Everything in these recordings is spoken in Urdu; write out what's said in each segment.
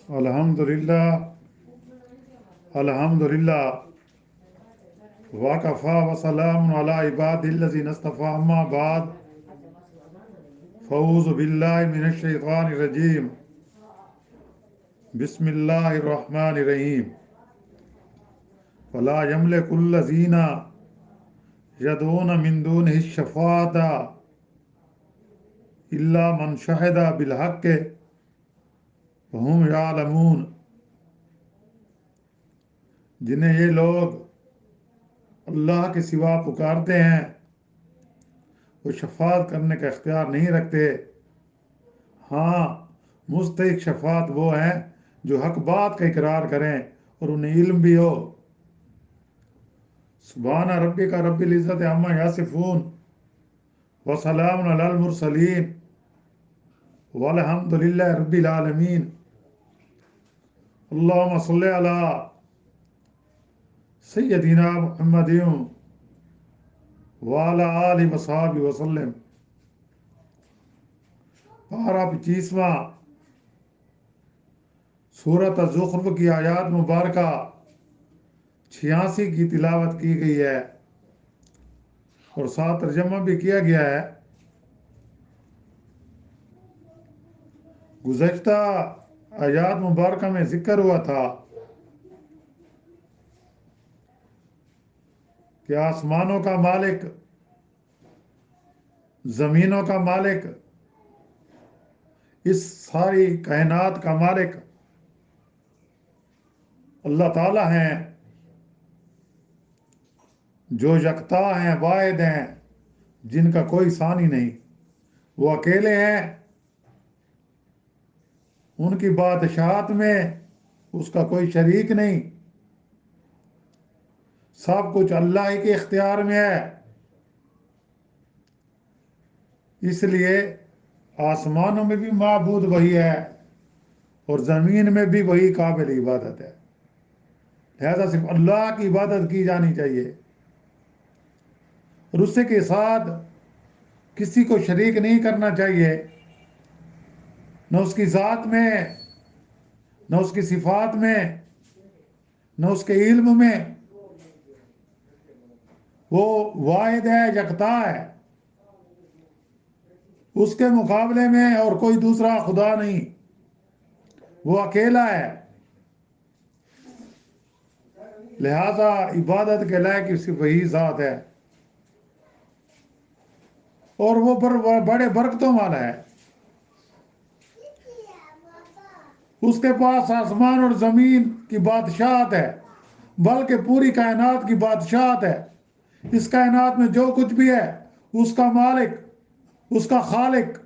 الحمدللہ الحمدللہ وکفا وسلام علی عباد الذین اصطفى اما بعد فاعوذ باللہ من الشیطان الرجیم بسم اللہ الرحمن الرحیم ولا یملک الذین یدعون من دونہ الشفاعۃ الا من شہد بالحق وہم یعلمون، جنہیں یہ لوگ اللہ کے سوا پکارتے ہیں وہ شفاعت کرنے کا اختیار نہیں رکھتے، ہاں مستحق شفاعت وہ ہیں جو حق بات کا اقرار کریں اور انہیں علم بھی ہو۔ سبحان ربک رب العزت عما یصفون وسلام علی المرسلین والحمد للہ رب العالمین۔ اللہم صلی علی سیدنا محمد وعلی آلہ وصحبہ وسلم۔ پارہ 25واں سورۃ الزخرف کی آیات مبارکہ 86 کی تلاوت کی گئی ہے اور ساتھ ترجمہ بھی کیا گیا ہے۔ گزشتہ آیات مبارکہ میں ذکر ہوا تھا کہ آسمانوں کا مالک، زمینوں کا مالک، اس ساری کائنات کا مالک اللہ تعالیٰ ہیں، جو یکتا ہیں، واحد ہیں، جن کا کوئی ثانی نہیں، وہ اکیلے ہیں، ان کی بادشاہت میں اس کا کوئی شریک نہیں، سب کچھ اللہ ہی کے اختیار میں ہے۔ اس لیے آسمانوں میں بھی معبود وہی ہے اور زمین میں بھی وہی قابل عبادت ہے، لہذا صرف اللہ کی عبادت کی جانی چاہیے اور اس کے ساتھ کسی کو شریک نہیں کرنا چاہیے، نہ اس کی ذات میں، نہ اس کی صفات میں، نہ اس کے علم میں۔ وہ واحد ہے، یکتا ہے، اس کے مقابلے میں اور کوئی دوسرا خدا نہیں، وہ اکیلا ہے، لہذا عبادت کے لائق صرف وہی ذات ہے اور وہ بڑے برکتوں والا ہے۔ اس کے پاس آسمان اور زمین کی بادشاہت ہے، بلکہ پوری کائنات کی بادشاہت ہے۔ اس کائنات میں جو کچھ بھی ہے اس کا مالک، اس کا خالق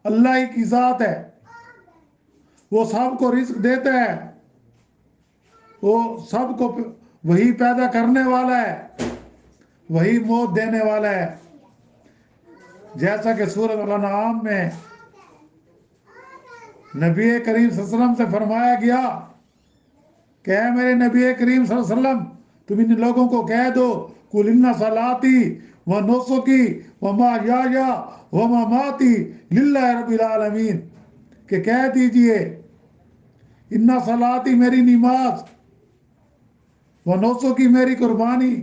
اللہ ہی کی ذات ہے۔ وہ سب کو رزق دیتا ہے، وہ سب کو وہی پیدا کرنے والا ہے، وہی موت دینے والا ہے، جیسا کہ سورۃ الانعام میں نبی کریم صلی اللہ علیہ وسلم سے فرمایا گیا کہ اے میرے نبی کریم صلی اللہ علیہ وسلم، تم ان لوگوں کو کہہ دو قُلْ إِنَّ صَلَاتِي وَنُسُكِي وَمَحْيَايَ وَمَمَاتِي لِلَّهِ رَبِّ الْعَالَمِينَ، کہ کہہ دیجئے ان صلاتی میری نماز، ونسکی میری قربانی،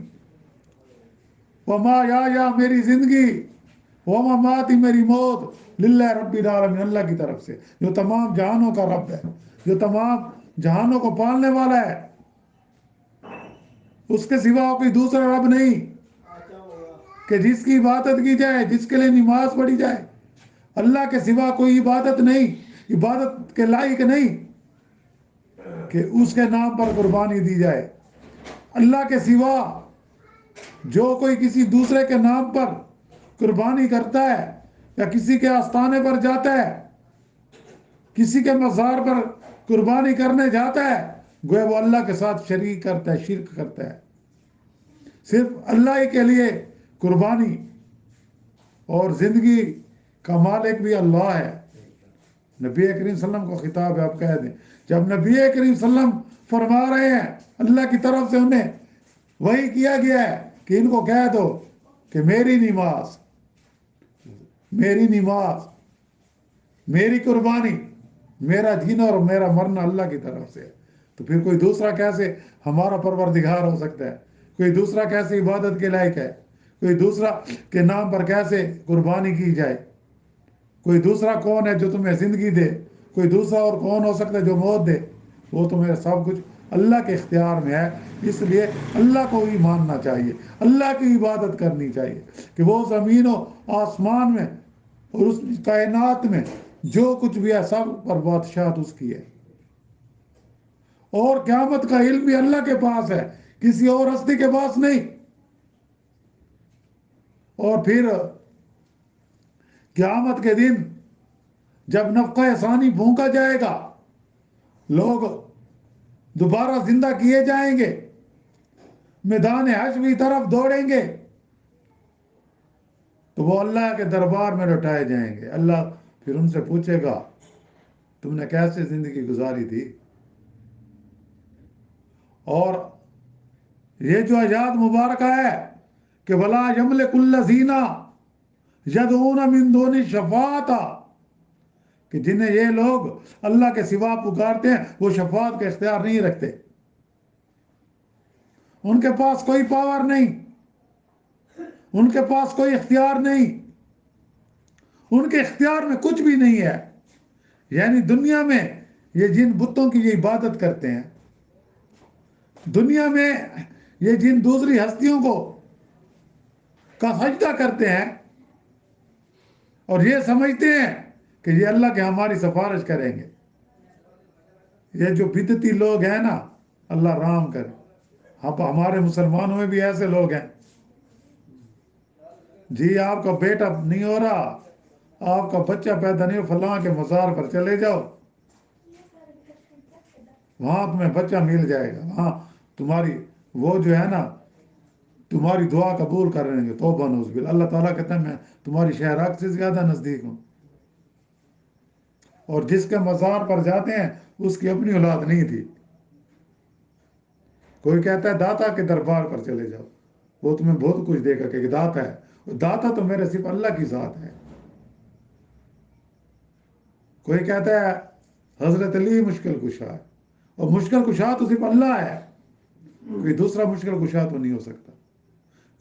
ومحیایا میری زندگی، ومماتی میری موت للہ رب العالمین، اللہ کی طرف سے جو تمام جہانوں کا رب ہے، جو تمام جہانوں کو پالنے والا ہے، اس کے سوا کوئی دوسرا رب نہیں کہ جس کی عبادت کی جائے، جس کے لیے نماز پڑھی جائے۔ اللہ کے سوا کوئی عبادت نہیں، عبادت کے لائق نہیں کہ اس کے نام پر قربانی دی جائے۔ اللہ کے سوا جو کوئی کسی دوسرے کے نام پر قربانی کرتا ہے یا کسی کے آستانے پر جاتا ہے، کسی کے مزار پر قربانی کرنے جاتا ہے، گویا وہ اللہ کے ساتھ شریک کرتا ہے، شرک کرتا ہے۔ صرف اللہ ہی کے لیے قربانی اور زندگی کا مالک بھی اللہ ہے۔ نبی کریم صلی اللہ علیہ وسلم کو خطاب ہے، آپ کہہ دیں جب نبی کریم صلی اللہ علیہ وسلم فرما رہے ہیں اللہ کی طرف سے انہیں وہی کیا گیا ہے کہ ان کو کہہ دو کہ میری نماز، میری قربانی، میرا جینا اور میرا مرنا اللہ کی طرف سے ہے، تو پھر کوئی دوسرا کیسے ہمارا پروردگار ہو سکتا ہے؟ کوئی دوسرا کیسے عبادت کے لائق ہے؟ کوئی دوسرا کے نام پر کیسے قربانی کی جائے؟ کوئی دوسرا کون ہے جو تمہیں زندگی دے؟ کوئی دوسرا اور کون ہو سکتا ہے جو موت دے؟ وہ تمہیں سب کچھ اللہ کے اختیار میں ہے، اس لیے اللہ کو ہی ماننا چاہیے، اللہ کی عبادت کرنی چاہیے کہ وہ زمین و آسمان میں اور اس کائنات میں جو کچھ بھی ہے سب پر بادشاہت اس کی ہے، اور قیامت کا علم بھی اللہ کے پاس ہے، کسی اور ہستی کے پاس نہیں۔ اور پھر قیامت کے دن جب نفخہ ثانی پھونکا جائے گا، لوگ دوبارہ زندہ کیے جائیں گے، میدان حشر کی طرف دوڑیں گے، تو وہ اللہ کے دربار میں لوٹائے جائیں گے۔ اللہ پھر ان سے پوچھے گا تم نے کیسے زندگی گزاری تھی؟ اور یہ جو آیات مبارکہ ہے کہ وَلَا يَمْلِكُ الَّذِينَ يَدْعُونَ مِن دُونِ الشَّفَاعَةَ، کہ جنہیں یہ لوگ اللہ کے سوا پکارتے ہیں وہ شفاعت کا اختیار نہیں رکھتے، ان کے پاس کوئی پاور نہیں، ان کے پاس کوئی اختیار نہیں، ان کے اختیار میں کچھ بھی نہیں ہے۔ یعنی دنیا میں یہ جن بتوں کی یہ عبادت کرتے ہیں، دنیا میں یہ جن دوسری ہستیوں کو کا سجدہ کرتے ہیں اور یہ سمجھتے ہیں کہ یہ اللہ کے ہماری سفارش کریں گے، یہ جو بدعتی لوگ ہیں نا، اللہ رحم کرے، اب ہمارے مسلمانوں میں بھی ایسے لوگ ہیں، جی آپ کا بیٹا نہیں ہو رہا، آپ کا بچہ پیدا نہیں ہو، فلاں کے مزار پر چلے جاؤ، وہاں تمہیں بچہ مل جائے گا، وہاں تمہاری وہ جو ہے نا تمہاری دعا قبول کر رہے ہیں۔ توبہ نعوذ باللہ، اللہ تعالیٰ کہتا ہے میں تمہاری شہرک سے زیادہ نزدیک ہوں، اور جس کے مزار پر جاتے ہیں اس کی اپنی اولاد نہیں تھی۔ کوئی کہتا ہے داتا کے دربار پر چلے جاؤ، وہ تمہیں بہت کچھ دے گا، کہ داتا ہے، داتا تو میرے صرف اللہ کی ذات ہے۔ کوئی کہتا ہے حضرت علی مشکل کشا ہے، اور مشکل کشا تو صرف اللہ ہے، کوئی دوسرا مشکل کشا تو نہیں ہو سکتا۔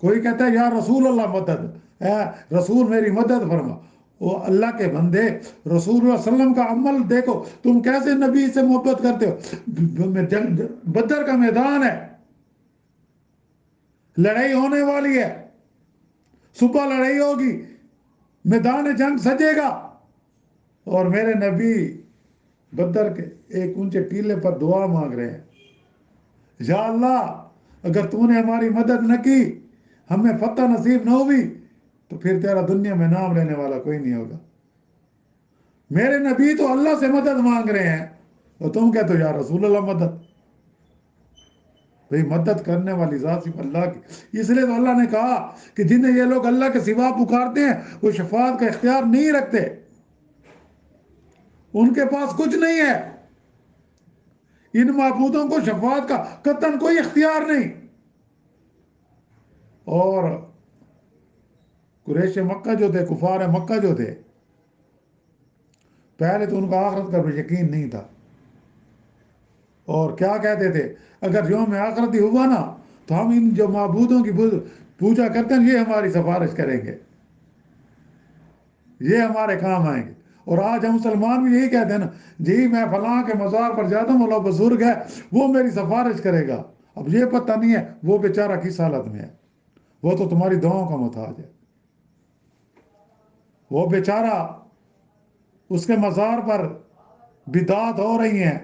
کوئی کہتا ہے یا رسول اللہ مدد، اے رسول میری مدد فرما، وہ اللہ کے بندے، رسول اللہ صلی اللہ علیہ وسلم کا عمل دیکھو، تم کیسے نبی سے محبت کرتے ہو؟ بدر کا میدان ہے، لڑائی ہونے والی ہے، صبح لڑائی ہوگی، میدان جنگ سجے گا، اور میرے نبی بدر کے ایک اونچے ٹیلے پر دعا مانگ رہے ہیں، یا اللہ اگر تو نے ہماری مدد نہ کی، ہمیں فتح نصیب نہ ہوئی، تو پھر تیرا دنیا میں نام لینے والا کوئی نہیں ہوگا۔ میرے نبی تو اللہ سے مدد مانگ رہے ہیں، اور تم کہتے ہو یا رسول اللہ مدد۔ بھئی مدد کرنے والی ذات صرف اللہ کی، اس لیے تو اللہ نے کہا کہ جنہیں یہ لوگ اللہ کے سوا پکارتے ہیں وہ شفاعت کا اختیار نہیں رکھتے، ان کے پاس کچھ نہیں ہے، ان معبودوں کو شفاعت کا قطعاً کوئی اختیار نہیں۔ اور قریش مکہ جو تھے، کفار مکہ جو تھے، پہلے تو ان کا آخرت کا یقین نہیں تھا، اور کیا کہتے تھے اگر یوم آخرت ہی ہوا نا تو ہم ان جو معبودوں کی پوجا کرتے ہیں یہ ہماری سفارش کریں گے، یہ ہمارے کام آئیں گے۔ اور آج ہم مسلمان بھی یہی کہتے ہیں نا، جی میں فلاں کے مزار پر جاتا ہوں، وہ بزرگ ہے وہ میری سفارش کرے گا، اب یہ پتہ نہیں ہے وہ بیچارہ کس حالت میں ہے، وہ تو تمہاری دعاؤں کا محتاج ہے، وہ بیچارہ اس کے مزار پر بدعات ہو رہی ہیں،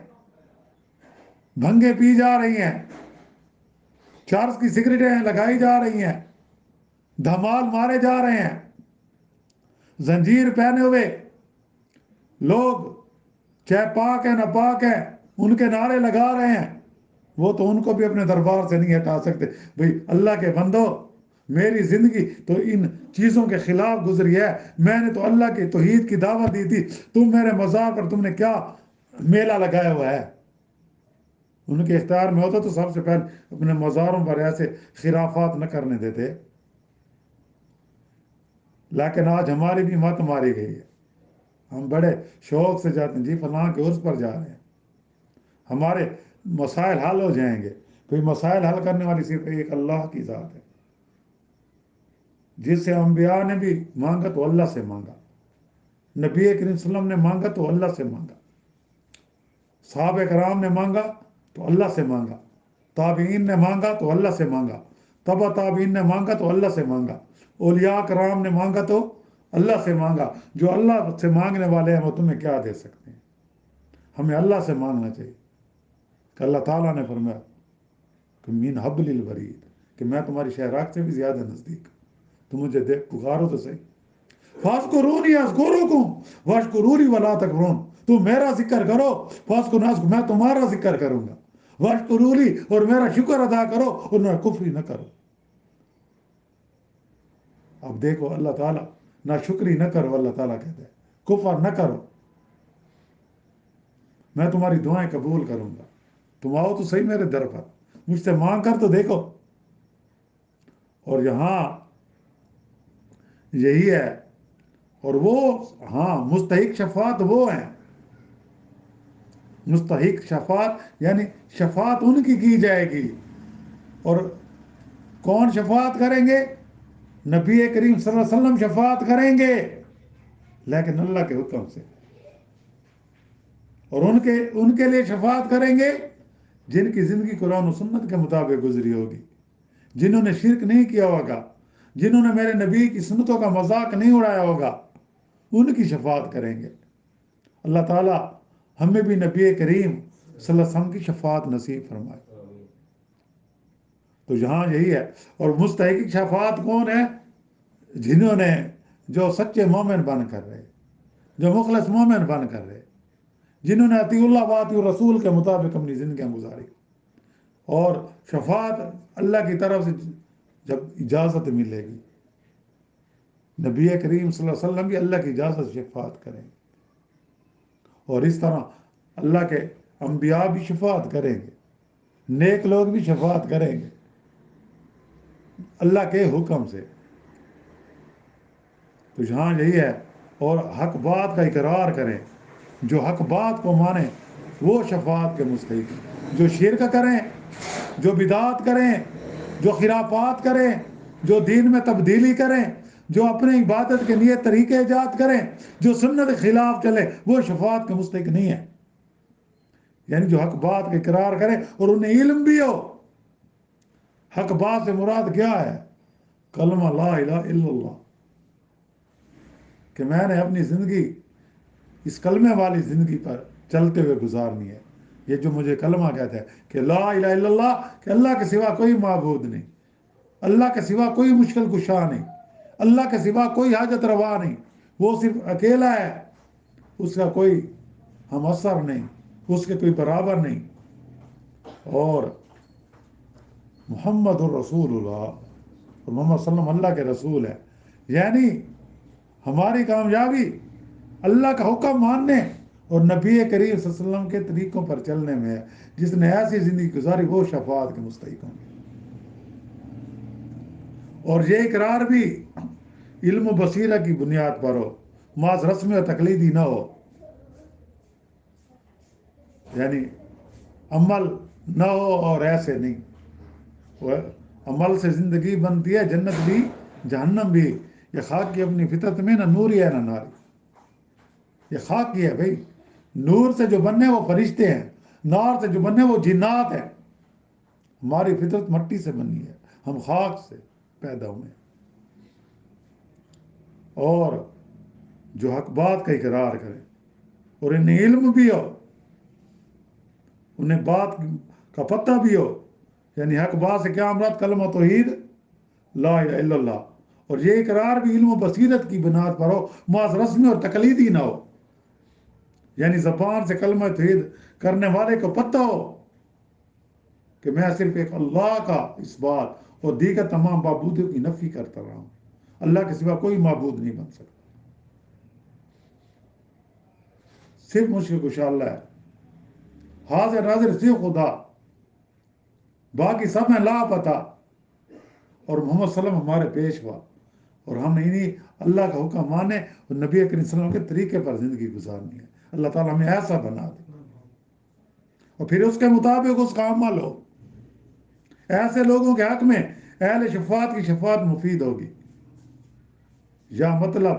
بھنگے پی جا رہی ہیں، چرس کی سگریٹیں لگائی جا رہی ہیں، دھمال مارے جا رہے ہیں، زنجیر پہنے ہوئے لوگ چاہے پاک ہے نہ پاک ہے ان کے نعرے لگا رہے ہیں، وہ تو ان کو بھی اپنے دربار سے نہیں ہٹا سکتے۔ بھئی اللہ کے بندو، میری زندگی تو ان چیزوں کے خلاف گزری ہے، میں نے تو اللہ کی توحید کی دعوت دی تھی، تم میرے مزار پر تم نے کیا میلہ لگایا ہوا ہے؟ ان کے اختیار میں ہوتا تو سب سے پہلے اپنے مزاروں پر ایسے خرافات نہ کرنے دیتے، لیکن آج ہماری بھی مت ماری گئی ہے، ہم بڑے شوق سے جاتے ہیں، جی فلاں کے عرس پر جا رہے ہیں، ہمارے مسائل حل ہو جائیں گے. کوئی مسائل حل کرنے والی صرف ایک اللہ کی ذات ہے، جس سے انبیاء نے بھی مانگا تو اللہ سے مانگا، نبی کریم صلی اللہ علیہ وسلم نے مانگا تو اللہ سے مانگا، صحابہ کرام نے مانگا تو اللہ سے مانگا، تابعین نے مانگا تو اللہ سے مانگا، تبع تابعین نے مانگا تو اللہ سے مانگا، اولیاء کرام نے مانگا تو اللہ سے مانگا. جو اللہ سے مانگنے والے ہیں وہ تمہیں کیا دے سکتے ہیں؟ ہمیں اللہ سے مانگنا چاہیے. کہ اللہ تعالیٰ نے فرمایا کہ من حبل الورید، کہ میں تمہاری شہراگ سے بھی زیادہ نزدیک، تم مجھے دیکھ پکارو تو صحیح. فاذکرونی اذکرکم واشکرونی ولا تکفرون، تم میرا ذکر کرو، فاذکرونی میں تمہارا ذکر کروں گا، واشکرونی اور میرا شکر ادا کرو اور میرا کفر نہ کرو. اب دیکھو اللہ تعالیٰ نہ شکری نہ کرو، اللہ تعالیٰ کہتا ہے کفر نہ کرو، میں تمہاری دعائیں قبول کروں گا. تم آؤ تو صحیح میرے در پر، مجھ سے مانگ کر تو دیکھو. اور یہاں یہی ہے. اور وہ ہاں مستحق شفاعت وہ ہیں، مستحق شفاعت یعنی شفاعت ان کی جائے گی. اور کون شفاعت کریں گے؟ نبی کریم صلی اللہ علیہ وسلم شفاعت کریں گے، لیکن اللہ کے حکم سے. اور ان کے لیے شفاعت کریں گے جن کی زندگی قرآن و سنت کے مطابق گزری ہوگی، جنہوں نے شرک نہیں کیا ہوگا، جنہوں نے میرے نبی کی سنتوں کا مذاق نہیں اڑایا ہوگا، ان کی شفاعت کریں گے. اللہ تعالیٰ ہمیں بھی نبی کریم صلی اللہ علیہ وسلم کی شفاعت نصیب فرمائے. تو یہاں یہی ہے. اور مستحق شفاعت کون ہے؟ جنہوں نے جو سچے مومن بن کر رہے، جو مخلص مومن بن کر رہے، جنہوں نے اطیع اللہ و اطیع الرسول کے مطابق اپنی زندگیاں گزاری. اور شفاعت اللہ کی طرف سے جب اجازت ملے گی، نبی کریم صلی اللہ علیہ وسلم بھی اللہ کی اجازت سے شفاعت کریں گے. اور اس طرح اللہ کے انبیاء بھی شفاعت کریں گے، نیک لوگ بھی شفاعت کریں گے اللہ کے حکم سے. تو یہاں یہی ہے. اور حق بات کا اقرار کریں، جو حق بات کو مانیں وہ شفاعت کے مستحق ہیں. جو شرک کریں، جو بدعات کریں، جو خرافات کریں، جو دین میں تبدیلی کریں، جو اپنے عبادت کے لیے طریقے ایجاد کریں، جو سنت کے خلاف چلے، وہ شفاعت کے مستحق نہیں ہے. یعنی جو حق بات کا اقرار کرے اور انہیں علم بھی ہو. حق بات سے مراد کیا ہے؟ کلمہ لا الہ الا اللہ، کہ میں نے اپنی زندگی اس کلمے والی زندگی پر چلتے ہوئے گزارنی ہے. یہ جو مجھے کلمہ کہتا ہے کہ لا الہ الا اللہ، کہ اللہ کے سوا کوئی معبود نہیں، اللہ کے سوا کوئی مشکل کشا نہیں، اللہ کے سوا کوئی حاجت روا نہیں، وہ صرف اکیلا ہے، اس کا کوئی ہم اثر نہیں، اس کے کوئی برابر نہیں. اور محمد الرسول اللہ، اور محمد صلی اللہ علیہ وسلم اللہ کے رسول ہے. یعنی ہماری کامیابی اللہ کا حکم ماننے اور نبی کریم صلی اللہ علیہ وسلم کے طریقوں پر چلنے میں ہے. جس نے ایسی زندگی گزاری وہ شفاعت کے مستحق ہوں گے. اور یہ اقرار بھی علم و بصیرہ کی بنیاد پر ہو، محض رسمی و تقلیدی نہ ہو. یعنی عمل نہ ہو اور ایسے نہیں. وہ عمل سے زندگی بنتی ہے، جنت بھی جہنم بھی. یہ خاک کی اپنی فطرت میں نہ نوری ہے نہ ناری. یہ خاک کی ہے بھائی. نور سے جو بننے وہ فرشتے ہیں، نار سے جو بننے وہ جنات ہیں. ہماری فطرت مٹی سے بنی ہے، ہم خاک سے پیدا ہوئے ہیں. اور جو حق بات کا اقرار کرے اور انہیں علم بھی ہو، انہیں بات کا پتہ بھی ہو. یعنی حق بات سے کیا مراد؟ کلمہ توحید لا الہ الا اللہ. اور یہ اقرار بھی علم و بصیرت کی بنیاد پر ہو، محض رسمی اور تقلیدی نہ ہو. یعنی زبان سے کلمہ توحید کرنے والے کو پتہ ہو کہ میں صرف ایک اللہ کا اس بات اور دیگر تمام معبودوں کی نفی کرتا رہا ہوں، اللہ کے سوا کوئی معبود نہیں بن سکتا، صرف مشکل کشا اللہ ہے، حاضر ناظر صرف خدا، باقی سب میں لاپتہ. اور محمد صلی اللہ علیہ وسلم ہمارے پیشوا، اور ہم نہیں اللہ کا حکم مانے اور نبی کریم صلی اللہ علیہ وسلم کے طریقے پر زندگی گزارنی ہے. اللہ تعالیٰ ہمیں ایسا بنا دے اور پھر اس کے مطابق اس کا عمل ہو. ایسے لوگوں کے حق میں اہل شفاعت کی شفاعت مفید ہوگی. یا مطلب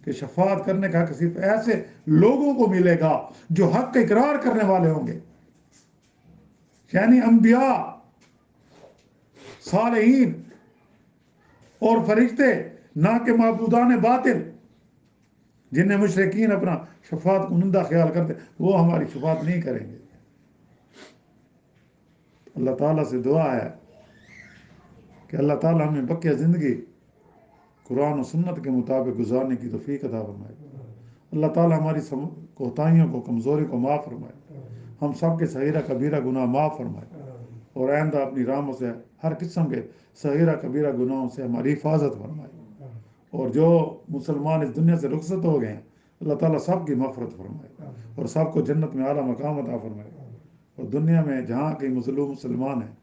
کہ شفاعت کرنے کا حق صرف ایسے لوگوں کو ملے گا جو حق کا اقرار کرنے والے ہوں گے، یعنی انبیاء، صالحین اور فرشتے، نہ کہ معبودان باطل جنہیں مشرکین اپنا شفاعت کنندہ خیال کرتے، وہ ہماری شفاعت نہیں کریں گے. اللہ تعالیٰ سے دعا ہے کہ اللہ تعالیٰ ہمیں بقیہ زندگی قرآن و سنت کے مطابق گزارنے کی توفیق عطا فرمائے. اللہ تعالیٰ ہماری کوتاہیوں کو، کمزوری کو معاف فرمائے. ہم سب کے صغیرہ کبیرہ گناہ معاف فرمائے اور آئندہ اپنی رحمت سے ہر قسم کے صغیرہ کبیرہ گناہوں سے ہماری حفاظت فرمائے. اور جو مسلمان اس دنیا سے رخصت ہو گئے ہیں، اللہ تعالیٰ سب کی مغفرت فرمائے اور سب کو جنت میں اعلیٰ مقام عطا فرمائے. اور دنیا میں جہاں کئی مظلوم مسلمان ہیں،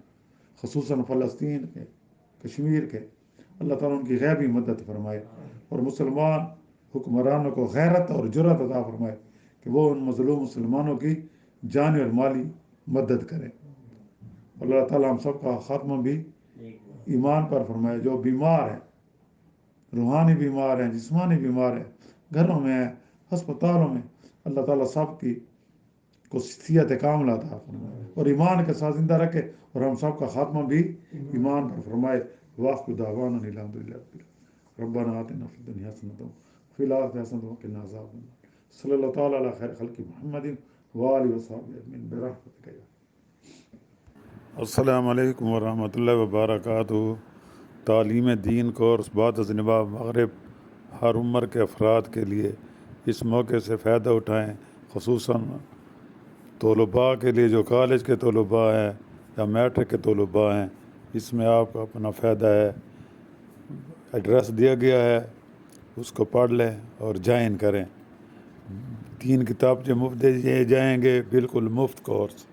خصوصاً فلسطین کے، کشمیر کے، اللہ تعالیٰ ان کی غیبی مدد فرمائے اور مسلمان حکمرانوں کو غیرت اور جرأت عطا فرمائے کہ وہ ان مظلوم مسلمانوں کی جانی اور مالی مدد کریں. اللہ تعالیٰ ہم سب کا خاتمہ بھی ایمان پر فرمائے. جو بیمار ہیں، روحانی بیمار ہیں، جسمانی بیمار ہیں، گھروں میں ہیں، ہسپتالوں میں، اللہ تعالیٰ سب کی کو صحت کاملہ عطا فرمائے اور ایمان کے ساتھ زندہ رکھے اور ہم سب کا خاتمہ بھی ایمان پر فرمائے. وآخر دعوانا الحمد للہ ربنا آتنا فی الدنیا حسنۃ وفی الآخرۃ حسنۃ وقنا عذاب النار. صلی اللہ تعالیٰ علی خیر خلق محمد وآلہ وصحبہ اجمعین برحمتک یا. السلام علیکم ورحمۃ اللہ وبرکاتہ. تعلیم دین کورس بعد از نبا مغرب ہر عمر کے افراد کے لیے اس موقع سے فائدہ اٹھائیں، خصوصاً طلباء کے لیے جو کالج کے طلباء ہیں یا میٹرک کے طلباء ہیں. اس میں آپ کا اپنا فائدہ ہے. ایڈریس دیا گیا ہے، اس کو پڑھ لیں اور جوائن کریں. 3 کتاب مفت دیے جائیں گے، بالکل مفت کورس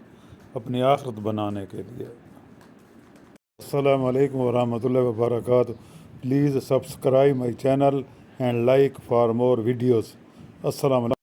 اپنی آخرت بنانے کے لیے. السلام علیکم ورحمۃ اللہ وبرکاتہ. Please subscribe my channel and like for more videos. السلام علیکم.